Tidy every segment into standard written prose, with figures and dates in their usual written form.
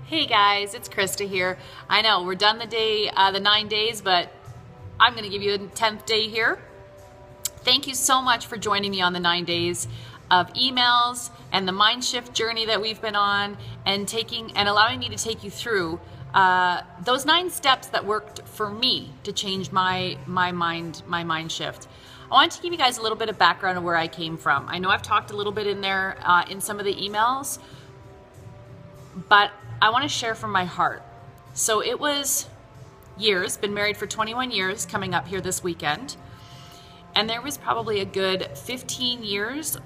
Hey guys, it's Krista here. I know we're done the 9 days, but I'm going to give you a 10th day here. Thank you so much for joining me on the 9 days of emails and the mind shift journey that we've been on, and allowing me to take you through those 9 steps that worked for me to change my mind shift. I want to give you guys a little bit of background of where I came from. I know I've talked a little bit in there in some of the emails, but I want to share from my heart. So it was years, been married for 21 years coming up here this weekend. And there was probably a good 15 years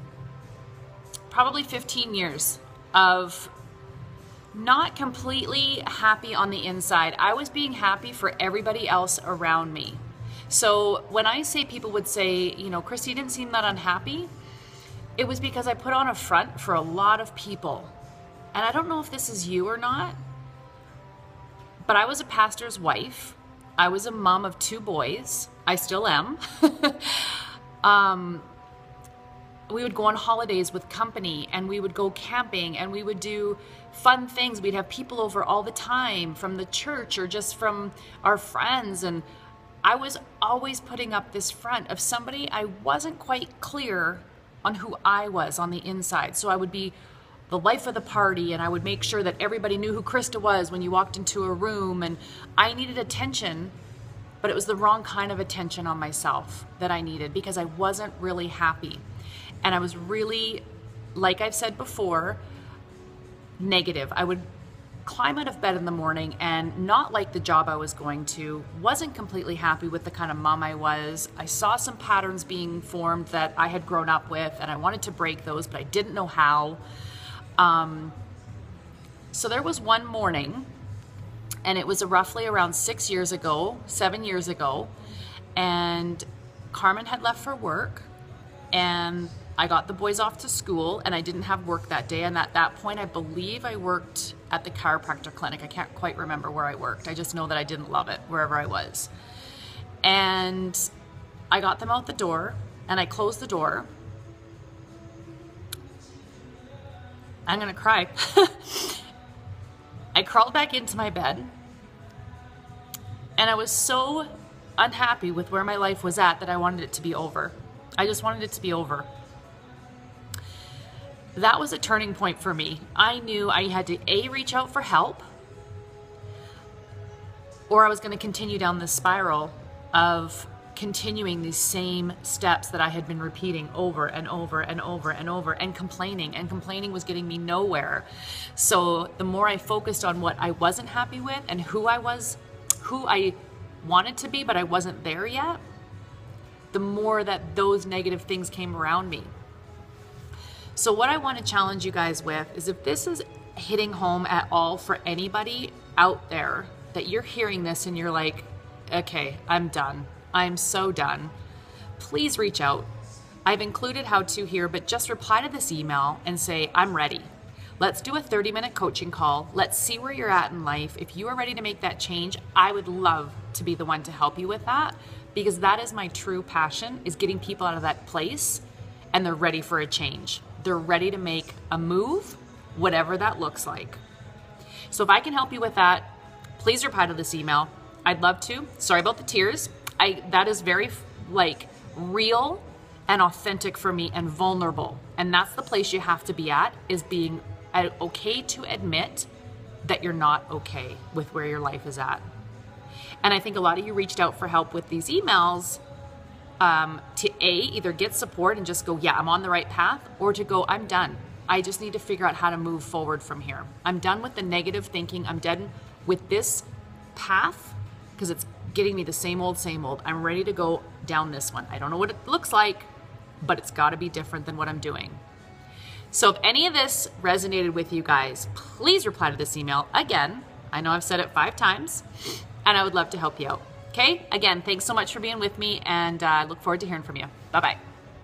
of not completely happy on the inside. I was being happy for everybody else around me. So when I say, people would say, you know, Christy, you didn't seem that unhappy. It was because I put on a front for a lot of people. And I don't know if this is you or not, but I was a pastor's wife. I was a mom of 2 boys. I still am. We would go on holidays with company, and we would go camping, and we would do fun things. We'd have people over all the time from the church or just from our friends. And I was always putting up this front of somebody I wasn't quite clear on who I was on the inside. So I would be the life of the party, and I would make sure that everybody knew who Krista was when you walked into a room, and I needed attention, but it was the wrong kind of attention on myself that I needed, because I wasn't really happy. And I was really, like I've said before, negative. I would climb out of bed in the morning and not like the job I was going to, wasn't completely happy with the kind of mom I was. I saw some patterns being formed that I had grown up with, and I wanted to break those, but I didn't know how. So there was one morning, and it was roughly around 7 years ago, and Carmen had left for work, and I got the boys off to school, and I didn't have work that day. And at that point, I believe I worked at the chiropractor clinic. I can't quite remember where I worked. I just know that I didn't love it wherever I was. And I got them out the door, and I closed the door. I'm gonna cry. I crawled back into my bed, and I was so unhappy with where my life was at that I wanted it to be over. I just wanted it to be over. That was a turning point for me. I knew I had to reach out for help, or I was going to continue down this spiral of continuing these same steps that I had been repeating over and over and over and over, and complaining was getting me nowhere. So the more I focused on what I wasn't happy with and who I wanted to be, but I wasn't there yet, the more that those negative things came around me. So what I want to challenge you guys with is, if this is hitting home at all for anybody out there, that you're hearing this and you're like, okay, I'm done. I'm so done. Please reach out. I've included how to here, but just reply to this email and say, I'm ready. Let's do a 30-minute coaching call. Let's see where you're at in life. If you are ready to make that change, I would love to be the one to help you with that, because that is my true passion, is getting people out of that place, and they're ready for a change. They're ready to make a move, whatever that looks like. So if I can help you with that, please reply to this email. I'd love to. Sorry about the tears. That is very real and authentic for me, and vulnerable. And that's the place you have to be at, is being okay to admit that you're not okay with where your life is at. And I think a lot of you reached out for help with these emails to either get support and just go, yeah, I'm on the right path, or to go, I'm done. I just need to figure out how to move forward from here. I'm done with the negative thinking. I'm done with this path, because it's getting me the same old. I'm ready to go down this one. I don't know what it looks like, but it's got to be different than what I'm doing. So if any of this resonated with you guys, please reply to this email. Again, I know I've said it 5 times, and I would love to help you out. Okay? Again, thanks so much for being with me, and I look forward to hearing from you. Bye-bye.